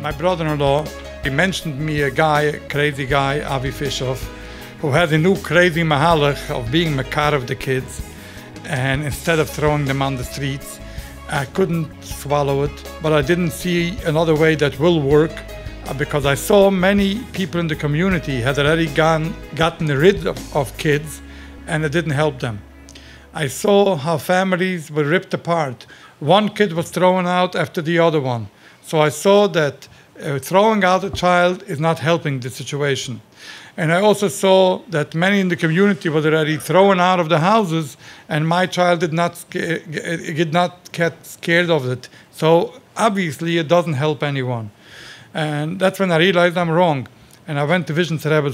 My brother-in-law, he mentioned me a guy, crazy guy, Avi Fishoff, who has a new crazy mahalach of being makar of the kids, and instead of throwing them on the streets. I couldn't swallow it, but I didn't see another way that will work, because I saw many people in the community had already gotten rid of kids, and it didn't help them. I saw how families were ripped apart. One kid was thrown out after the other one. So I saw that throwing out a child is not helping the situation. And I also saw that many in the community were already thrown out of the houses, and my child did not get scared of it. So obviously it doesn't help anyone. And that's when I realized I'm wrong. And I went to Viznitz Rebbe,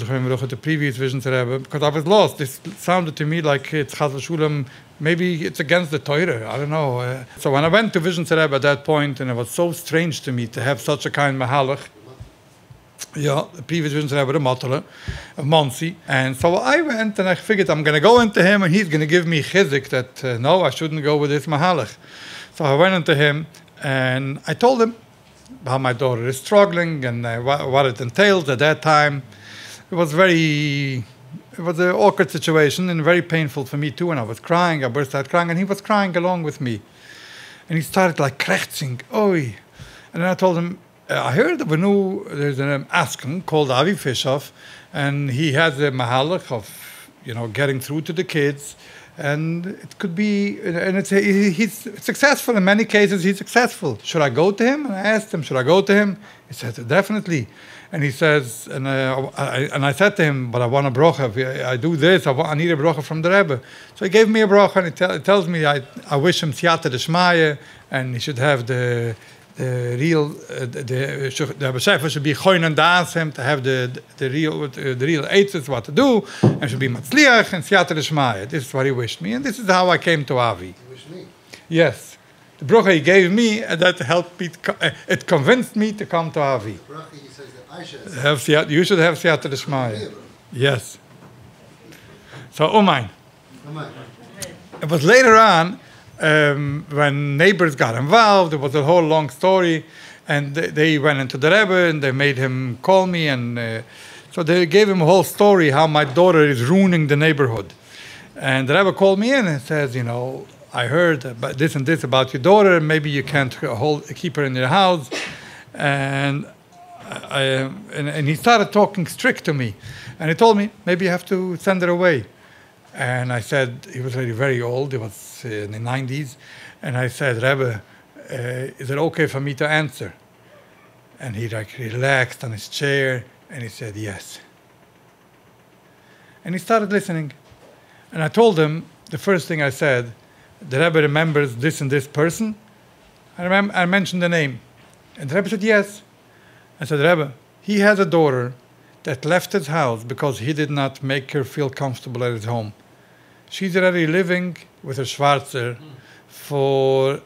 the previous Viznitz Rebbe, because I was lost. This sounded to me like it's Chas v'Shulam, maybe it's against the TORAH, I don't know. So when I went to Viznitz Rebbe at that point, and it was so strange to me to have such a kind of mahalach, yeah, the previous Viznitz Rebbe, the Mottele, of Monsey. And so I went and I figured I'm going to go into him and he's going to give me chizik that no, I shouldn't go with this mahalach. So I went into him and I told him how my daughter is struggling and what it entails at that time. It was an awkward situation and very painful for me too. And I was crying, I burst out crying, and he was crying along with me. And he started like krechzing, oi. And then I told him, I heard of there's an asken called Avi Fishoff, and he has a mahalach of, getting through to the kids. And it could be, and he's successful in many cases. He's successful. Should I go to him? And I asked him, should I go to him? He said, definitely. And he says, and I said to him, but I want a bracha. If I do this, I need a bracha from the Rebbe. So he gave me a bracha, and he tells me I wish him siyata d'shmaya, and he should have the real, the Rebbe Shefer should be choin and das him to have the real eitzes what to do, and should be matzliach and siyata d'shmaya. This is what he wished me, and this is how I came to Avi. You wished me? Yes. The bracha he gave me, and that helped me, it convinced me to come to Avi. The bracha he says that I should have. You should have siyata d'shmaya. Yes. So, Umain. It was later on, when neighbors got involved, it was a whole long story, and they went into the Rebbe and they made him call me, and so they gave him a whole story how my daughter is ruining the neighborhood. And the Rebbe called me in and says, I heard about this and this about your daughter, maybe you can't keep her in your house. And he started talking strict to me, and he told me maybe you have to send her away. And I said, he was already very old, he was in the 90s, and I said, Rebbe, is it okay for me to answer? And he relaxed on his chair, and he said, yes. And he started listening. And I told him, the first thing I said, the Rebbe remembers this and this person. I mentioned the name. And the Rebbe said, yes. I said, Rebbe, he has a daughter that left his house because he did not make her feel comfortable at his home. She's already living with her Schwarzer for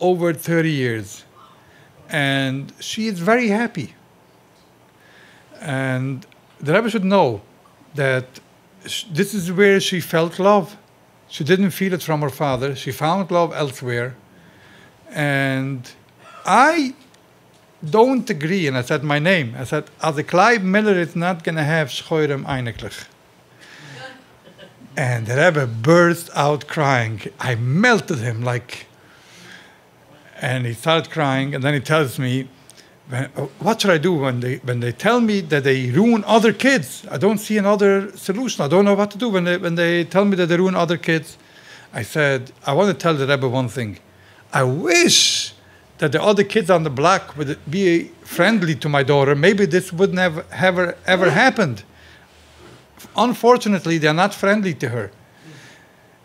over 30 years. And she is very happy. And the Rebbe should know that this is where she felt love. She didn't feel it from her father. She found love elsewhere. And I don't agree. And I said my name. I said, as a Leib, Muller is not going to have Schoirem einiglich. And the Rebbe burst out crying. I melted him and he started crying, and then he tells me, what should I do when they tell me that they ruin other kids? I don't see another solution. I don't know what to do when they tell me that they ruin other kids. I said, I want to tell the Rebbe one thing. I wish that the other kids on the block would be friendly to my daughter. Maybe this wouldn't have ever happened. Unfortunately, they are not friendly to her.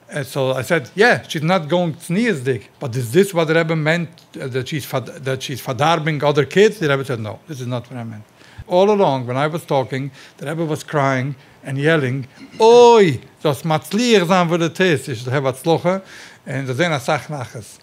And so I said, yeah, she's not going tzniasdik, but is this what the Rebbe meant, that she's verdarbing other kids? The Rebbe said, no, this is not what I meant. All along, when I was talking, the Rebbe was crying and yelling, oi, das matzliach sein würde tes, ich habe atzloche, and das ist eine Sach nachas.